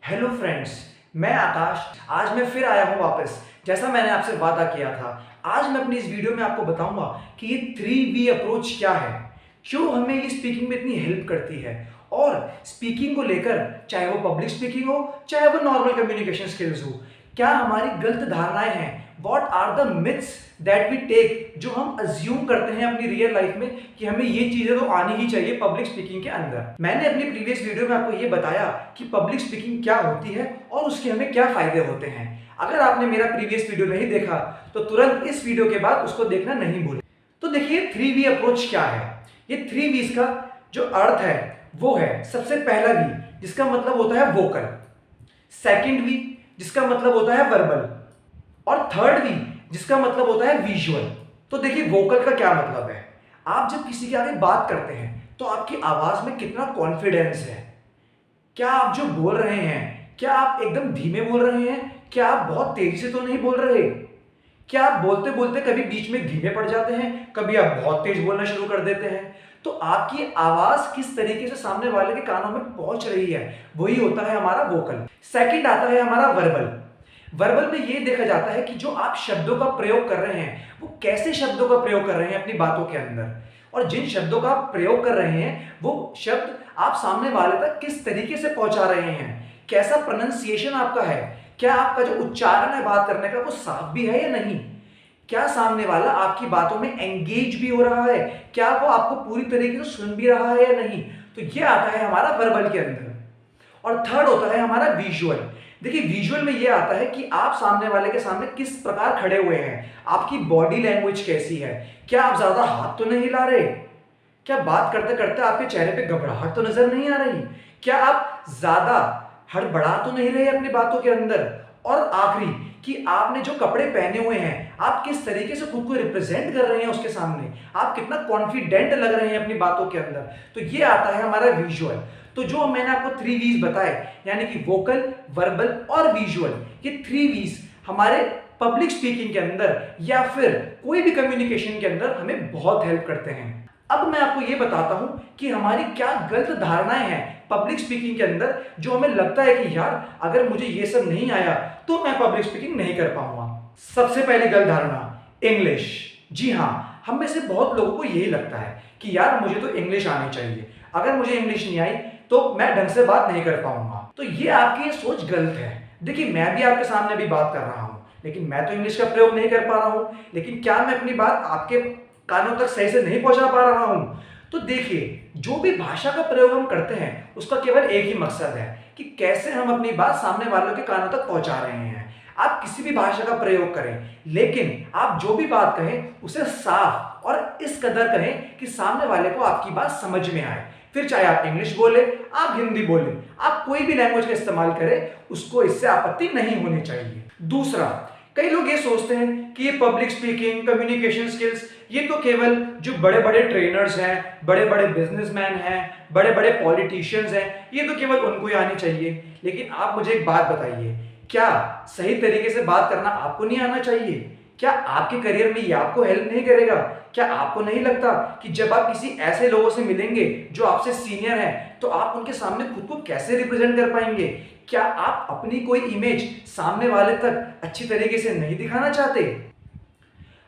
Hello friends, मैं आकाश। आज मैं फिर आया हूँ वापस। जैसा मैंने आपसे वादा किया था, आज मैं अपनी इस वीडियो में आपको बताऊंगा कि ये 3V अप्रोच क्या है, क्यों हमें ये स्पीकिंग में इतनी हेल्प करती है और स्पीकिंग को लेकर, चाहे वो पब्लिक स्पीकिंग हो चाहे वो नॉर्मल कम्युनिकेशन स्किल्स हो, क्या हमारी गलत धारणाएं हैं, what are the myths that we take, जो हम अज्यूम करते हैं अपनी रियल लाइफ में कि हमें ये चीजें तो आनी ही चाहिए पब्लिक स्पीकिंग के अंदर। मैंने अपनी प्रीवियस वीडियो में आपको ये बताया कि पब्लिक स्पीकिंग क्या होती है और उसके हमें क्या फायदे होते हैं। अगर आपने मेरा प्रीवियस वीडियो नहीं देखा तो तुरंत इस वीडियो के बाद उसको देखना नहीं भूलें। तो देखिए 3V अप्रोच क्या है। ये 3V's का जो अर्थ है वो है, सबसे पहला V जिसका मतलब होता है वोकल, सेकंड V जिसका मतलब होता है वर्बल और थर्ड V जिसका मतलब होता है विजुअल। तो देखिए वोकल का क्या मतलब है। आप जब किसी के आगे बात करते हैं तो आपकी आवाज में कितना कॉन्फिडेंस है, क्या आप जो बोल रहे हैं क्या आप एकदम धीमे बोल रहे हैं, क्या आप बहुत तेजी से तो नहीं बोल रहे, क्या आप बोलते बोलते कभी बीच में धीमे पड़ जाते हैं, कभी आप बहुत तेज बोलना शुरू कर देते हैं। तो आपकी आवाज किस तरीके से सामने वाले के कानों में पहुंच रही है, वही होता है हमारा वोकल। सेकंड आता है हमारा वर्बल। वर्बल में ये देखा जाता है कि जो आप शब्दों का प्रयोग कर रहे हैं वो कैसे शब्दों का प्रयोग कर रहे हैं अपनी बातों के अंदर, और जिन शब्दों का आप प्रयोग कर रहे हैं वो शब्द आप सामने वाले तक किस तरीके से पहुंचा रहे हैं, कैसा प्रोनाउंसिएशन आपका है, क्या आपका जो उच्चारण है बात करने का वो साफ भी है या नहीं, क्या सामने वाला आपकी बातों में एंगेज भी हो रहा है, क्या वो आपको पूरी तरीके से सुन भी रहा है या नहीं। तो ये आता है हमारा वर्बल के अंदर। और थर्ड होता है हमारा विजुअल। देखिए विजुअल में ये आता है कि आप सामने वाले के सामने किस प्रकार खड़े हुए हैं, आपकी बॉडी लैंग्वेज कैसी है, क्या आप ज्यादा हाथ तो नहीं हिला रहे, क्या बात करते करते आपके चेहरे पे घबराहट तो नजर नहीं आ रही, क्या आप ज्यादा हड़बड़ा तो नहीं रहे अपनी बातों के अंदर, और आखिरी कि आपने जो कपड़े पहने हुए हैं आप किस तरीके से खुद को रिप्रेजेंट कर रहे हैं उसके सामने, आप कितना कॉन्फिडेंट लग रहे हैं अपनी बातों के अंदर। तो ये आता है हमारा विजुअल। तो जो मैंने आपको 3V's बताए यानी कि वोकल, वर्बल और विजुअल, ये 3V's हमारे पब्लिक स्पीकिंग के अंदर या फिर कोई भी कम्युनिकेशन के अंदर हमें बहुत हेल्प करते हैं। अब मैं आपको ये बताता हूं कि हमारी क्या गलत धारणाएं हैं पब्लिक स्पीकिंग के अंदर, जो हमें लगता है कि यार अगर मुझे ये सब नहीं आया तो मैं पब्लिक स्पीकिंग नहीं कर पाऊंगा। सबसे पहली गलत धारणा, इंग्लिश। जी हाँ, हम में से बहुत लोगों को यही लगता है कि यार मुझे तो इंग्लिश आनी चाहिए, अगर मुझे इंग्लिश नहीं आई तो मैं ढंग से बात नहीं कर पाऊंगा। तो ये आपकी ये सोच गलत है। देखिए मैं भी आपके सामने भी बात कर रहा हूं, लेकिन मैं तो इंग्लिश का प्रयोग नहीं कर पा रहा हूं, लेकिन क्या मैं अपनी बात आपके कानों तक सही से नहीं पहुंचा पा रहा हूं। तो देखिए जो भी भाषा का प्रयोग हम करते हैं उसका केवल एक ही मकसद है कि कैसे हम अपनी बात सामने वालों के कानों तक पहुंचा रहे हैं। आप किसी भी भाषा का प्रयोग करें, लेकिन आप जो भी बात कहें उसे साफ और इस कदर कहें कि सामने वाले को आपकी बात समझ में आए। फिर चाहे आप इंग्लिश बोले, आप हिंदी बोले, आप कोई भी लैंग्वेज का इस्तेमाल करें, उसको इससे आपत्ति नहीं होनी चाहिए। दूसरा, कई लोग ये सोचते हैं कि ये पब्लिक स्पीकिंग, कम्युनिकेशन स्किल्स ये तो केवल जो बड़े बड़े ट्रेनर्स हैं, बड़े बड़े बिजनेसमैन हैं, बड़े बड़े पॉलिटिशियंस हैं, ये तो केवल उनको ही आनी चाहिए। लेकिन आप मुझे एक बात बताइए, क्या सही तरीके से बात करना आपको नहीं आना चाहिए? क्या आपके करियर में ये आपको हेल्प नहीं करेगा? क्या आपको नहीं लगता कि जब आप किसी ऐसे लोगों से मिलेंगे जो आपसे सीनियर हैं तो आप उनके सामने खुद को कैसे रिप्रेजेंट कर पाएंगे? क्या आप अपनी कोई इमेज सामने वाले तक अच्छी तरीके से नहीं दिखाना चाहते?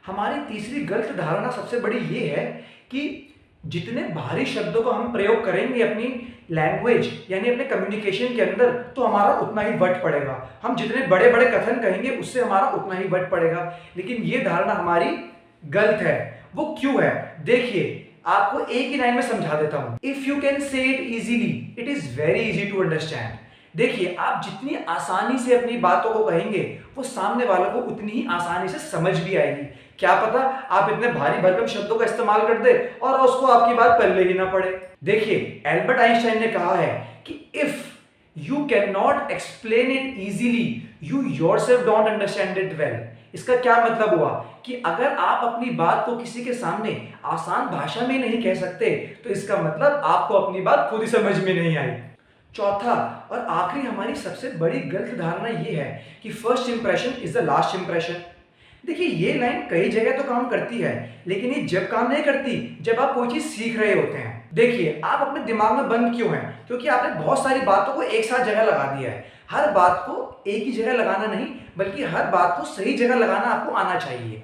हमारी तीसरी गलत धारणा सबसे बड़ी ये है कि जितने भारी शब्दों का हम प्रयोग करेंगे अपनी लैंग्वेज यानी अपने कम्युनिकेशन के अंदर तो हमारा उतना ही वट पड़ेगा। हम जितने बड़े बड़े कथन कहेंगे उससे हमारा उतना ही वट पड़ेगा। लेकिन ये धारणा हमारी गलत है। वो क्यों है? देखिए आपको एक ही लाइन में समझा देता हूं। If you can say it easily it is very easy to understand. देखिए आप जितनी आसानी से अपनी बातों को कहेंगे वो सामने वालों को उतनी ही आसानी से समझ भी आएगी। क्या पता आप इतने भारी भरकम शब्दों का इस्तेमाल कर दे और उसको आपकी बात पल्ले ही ना पड़े। देखिए एल्बर्ट आइंस्टाइन ने कहा है कि if you can not explain it easily you yourself don't understand it well. इसका क्या मतलब हुआ कि अगर आप अपनी बात को किसी के सामने आसान भाषा में नहीं कह सकते तो इसका मतलब आपको अपनी बात खुद ही समझ में नहीं आई। चौथा और आखिरी हमारी सबसे बड़ी गलत धारणा यह है कि first impression is the last impression. देखिए ये लाइन कई जगह तो काम करती है, लेकिन ये जब काम नहीं करती जब आप कोई चीज सीख रहे होते हैं। देखिए आप अपने दिमाग में बंद क्यों हैं? क्योंकि आपने बहुत सारी बातों को एक साथ जगह लगा दिया है। हर बात को एक ही जगह लगाना नहीं, बल्कि हर बात को सही जगह लगाना आपको आना चाहिए।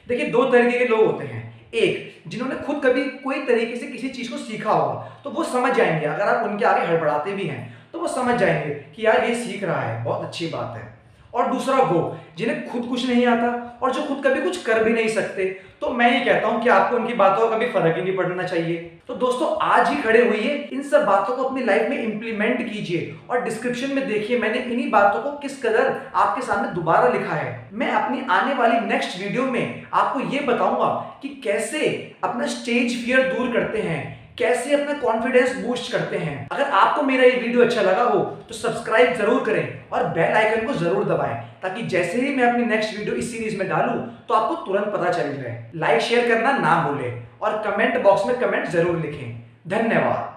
देखिए, दो तरीके के लोग होते हैं। एक, जिन्होंने खुद कभी कोई तरीके से किसी चीज को सीखा होगा, तो वो समझ जाएंगे। अगर आप उनके आगे हड़बड़ाते भी हैं तो वो समझ जाएंगे कि यार ये सीख रहा है, बहुत अच्छी बात है। और दूसरा वो, जिन्हें खुद कुछ नहीं आता और जो खुद कभी कुछ कर भी नहीं सकते, तो मैं ये कहता हूं कि आपको उनकी बातों का कभी फर्क ही नहीं पड़ना चाहिए। तो दोस्तों, आज ही खड़े होइए, इन सब बातों को अपनी लाइफ में इंप्लीमेंट कीजिए और डिस्क्रिप्शन में देखिए मैंने इन्हीं बातों को किस कदर आपके सामने दोबारा लिखा है। मैं अपनी आने वाली नेक्स्ट वीडियो में आपको ये बताऊंगा कि कैसे अपना स्टेज फियर दूर करते हैं, कैसे अपना कॉन्फिडेंस बूस्ट करते हैं। अगर आपको मेरा ये वीडियो अच्छा लगा हो तो सब्सक्राइब जरूर करें और बेल आइकन को जरूर दबाएं, ताकि जैसे ही मैं अपनी नेक्स्ट वीडियो इस सीरीज में डालूं तो आपको तुरंत पता चल जाए। लाइक शेयर करना ना भूलें और कमेंट बॉक्स में कमेंट जरूर लिखें। धन्यवाद।